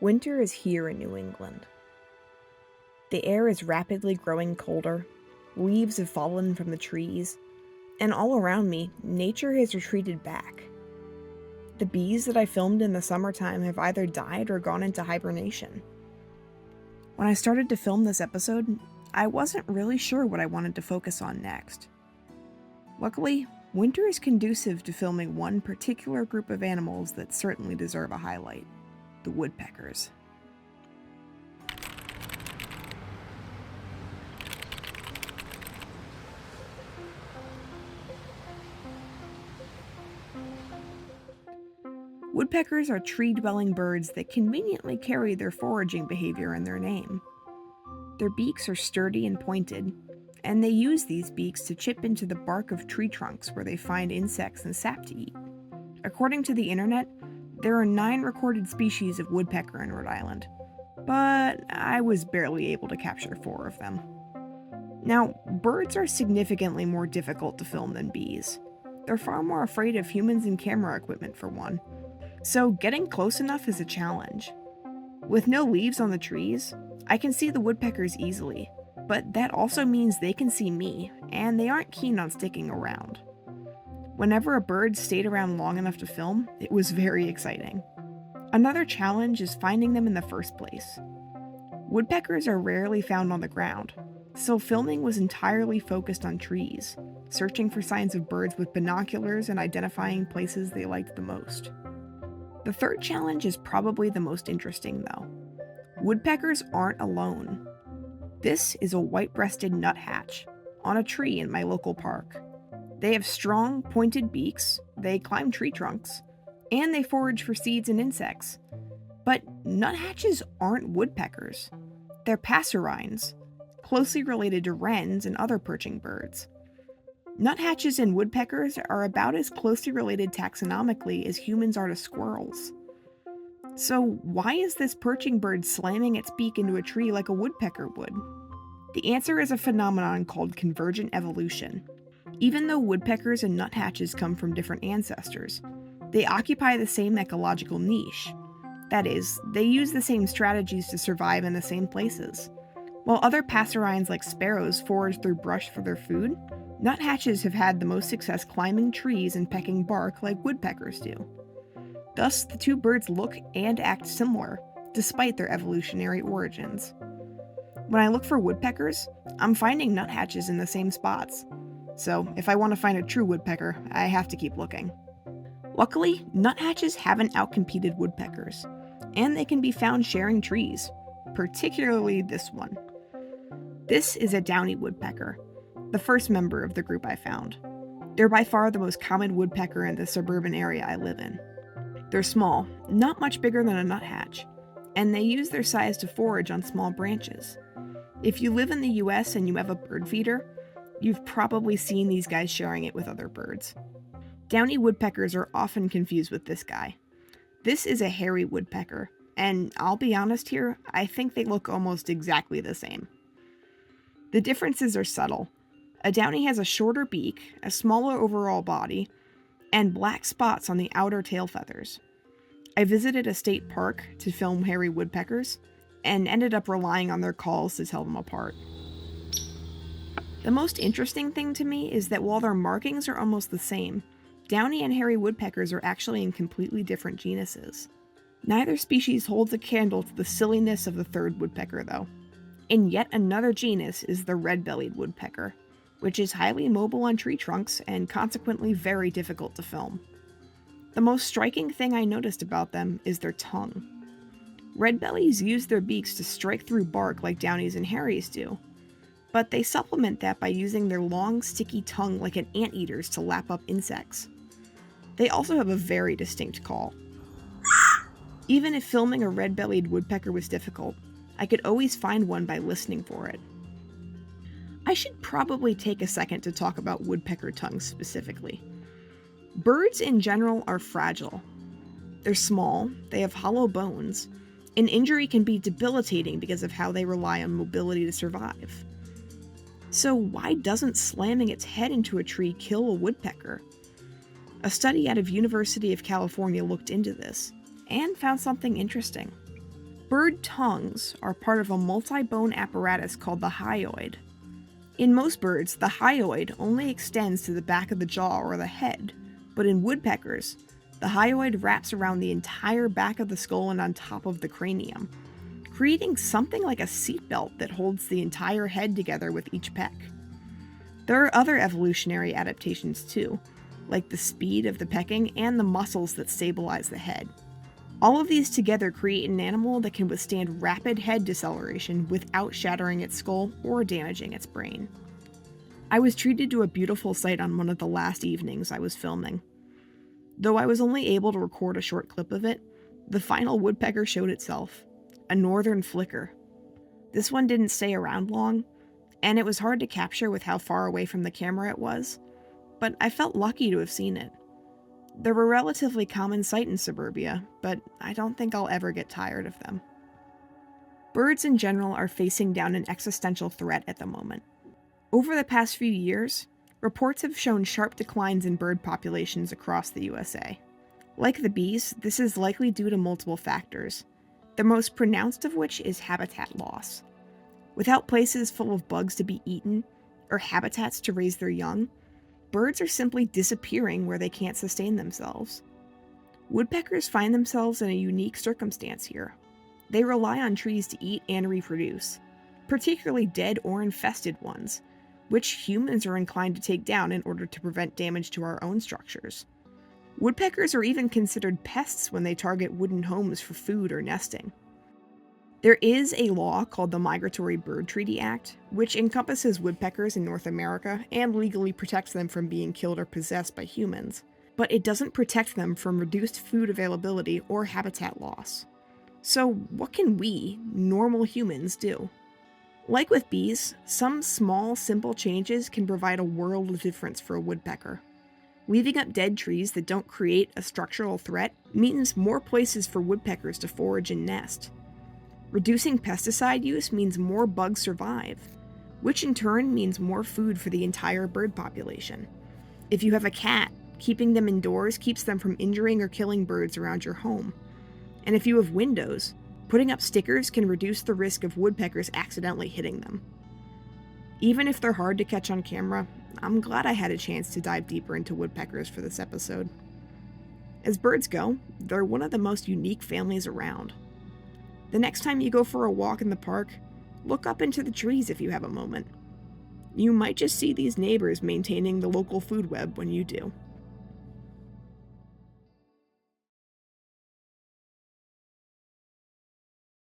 Winter is here in New England. The air is rapidly growing colder, leaves have fallen from the trees, and all around me, nature has retreated back. The bees that I filmed in the summertime have either died or gone into hibernation. When I started to film this episode, I wasn't really sure what I wanted to focus on next. Luckily, winter is conducive to filming one particular group of animals that certainly deserve a highlight: the woodpeckers. Woodpeckers are tree-dwelling birds that conveniently carry their foraging behavior in their name. Their beaks are sturdy and pointed, and they use these beaks to chip into the bark of tree trunks where they find insects and sap to eat. According to the internet, there are 9 recorded species of woodpecker in Rhode Island, but I was barely able to capture 4 of them. Now, birds are significantly more difficult to film than bees. They're far more afraid of humans and camera equipment for one, so getting close enough is a challenge. With no leaves on the trees, I can see the woodpeckers easily, but that also means they can see me, and they aren't keen on sticking around. Whenever a bird stayed around long enough to film, it was very exciting. Another challenge is finding them in the first place. Woodpeckers are rarely found on the ground, so filming was entirely focused on trees, searching for signs of birds with binoculars and identifying places they liked the most. The third challenge is probably the most interesting, though. Woodpeckers aren't alone. This is a white-breasted nuthatch on a tree in my local park. They have strong, pointed beaks, they climb tree trunks, and they forage for seeds and insects. But nuthatches aren't woodpeckers. They're passerines, closely related to wrens and other perching birds. Nuthatches and woodpeckers are about as closely related taxonomically as humans are to squirrels. So why is this perching bird slamming its beak into a tree like a woodpecker would? The answer is a phenomenon called convergent evolution. Even though woodpeckers and nuthatches come from different ancestors, they occupy the same ecological niche. That is, they use the same strategies to survive in the same places. While other passerines like sparrows forage through brush for their food, nuthatches have had the most success climbing trees and pecking bark like woodpeckers do. Thus, the two birds look and act similar, despite their evolutionary origins. When I look for woodpeckers, I'm finding nuthatches in the same spots. So, if I want to find a true woodpecker, I have to keep looking. Luckily, nuthatches haven't outcompeted woodpeckers, and they can be found sharing trees, particularly this one. This is a downy woodpecker, the first member of the group I found. They're by far the most common woodpecker in the suburban area I live in. They're small, not much bigger than a nuthatch, and they use their size to forage on small branches. If you live in the US and you have a bird feeder, you've probably seen these guys sharing it with other birds. Downy woodpeckers are often confused with this guy. This is a hairy woodpecker, and I'll be honest here, I think they look almost exactly the same. The differences are subtle. A downy has a shorter beak, a smaller overall body, and black spots on the outer tail feathers. I visited a state park to film hairy woodpeckers, and ended up relying on their calls to tell them apart. The most interesting thing to me is that while their markings are almost the same, downy and hairy woodpeckers are actually in completely different genuses. Neither species holds a candle to the silliness of the third woodpecker, though. In yet another genus is the red-bellied woodpecker, which is highly mobile on tree trunks and consequently very difficult to film. The most striking thing I noticed about them is their tongue. Red-bellies use their beaks to strike through bark like downies and hairies do, but they supplement that by using their long, sticky tongue like an anteater's to lap up insects. They also have a very distinct call. Even if filming a red-bellied woodpecker was difficult, I could always find one by listening for it. I should probably take a second to talk about woodpecker tongues specifically. Birds in general are fragile. They're small, they have hollow bones, and injury can be debilitating because of how they rely on mobility to survive. So why doesn't slamming its head into a tree kill a woodpecker? A study out of University of California looked into this, and found something interesting. Bird tongues are part of a multi-bone apparatus called the hyoid. In most birds, the hyoid only extends to the back of the jaw or the head, but in woodpeckers, the hyoid wraps around the entire back of the skull and on top of the cranium, creating something like a seatbelt that holds the entire head together with each peck. There are other evolutionary adaptations too, like the speed of the pecking and the muscles that stabilize the head. All of these together create an animal that can withstand rapid head deceleration without shattering its skull or damaging its brain. I was treated to a beautiful sight on one of the last evenings I was filming. Though I was only able to record a short clip of it, the final woodpecker showed itself, a northern flicker. This one didn't stay around long, and it was hard to capture with how far away from the camera it was, but I felt lucky to have seen it. They're a relatively common sight in suburbia, but I don't think I'll ever get tired of them. Birds in general are facing down an existential threat at the moment. Over the past few years, reports have shown sharp declines in bird populations across the USA. Like the bees, this is likely due to multiple factors, the most pronounced of which is habitat loss. Without places full of bugs to be eaten, or habitats to raise their young, birds are simply disappearing where they can't sustain themselves. Woodpeckers find themselves in a unique circumstance here. They rely on trees to eat and reproduce, particularly dead or infested ones, which humans are inclined to take down in order to prevent damage to our own structures. Woodpeckers are even considered pests when they target wooden homes for food or nesting. There is a law called the Migratory Bird Treaty Act, which encompasses woodpeckers in North America and legally protects them from being killed or possessed by humans, but it doesn't protect them from reduced food availability or habitat loss. So what can we, normal humans, do? Like with bees, some small, simple changes can provide a world of difference for a woodpecker. Leaving up dead trees that don't create a structural threat means more places for woodpeckers to forage and nest. Reducing pesticide use means more bugs survive, which in turn means more food for the entire bird population. If you have a cat, keeping them indoors keeps them from injuring or killing birds around your home. And if you have windows, putting up stickers can reduce the risk of woodpeckers accidentally hitting them. Even if they're hard to catch on camera, I'm glad I had a chance to dive deeper into woodpeckers for this episode. As birds go, they're one of the most unique families around. The next time you go for a walk in the park, look up into the trees if you have a moment. You might just see these neighbors maintaining the local food web when you do.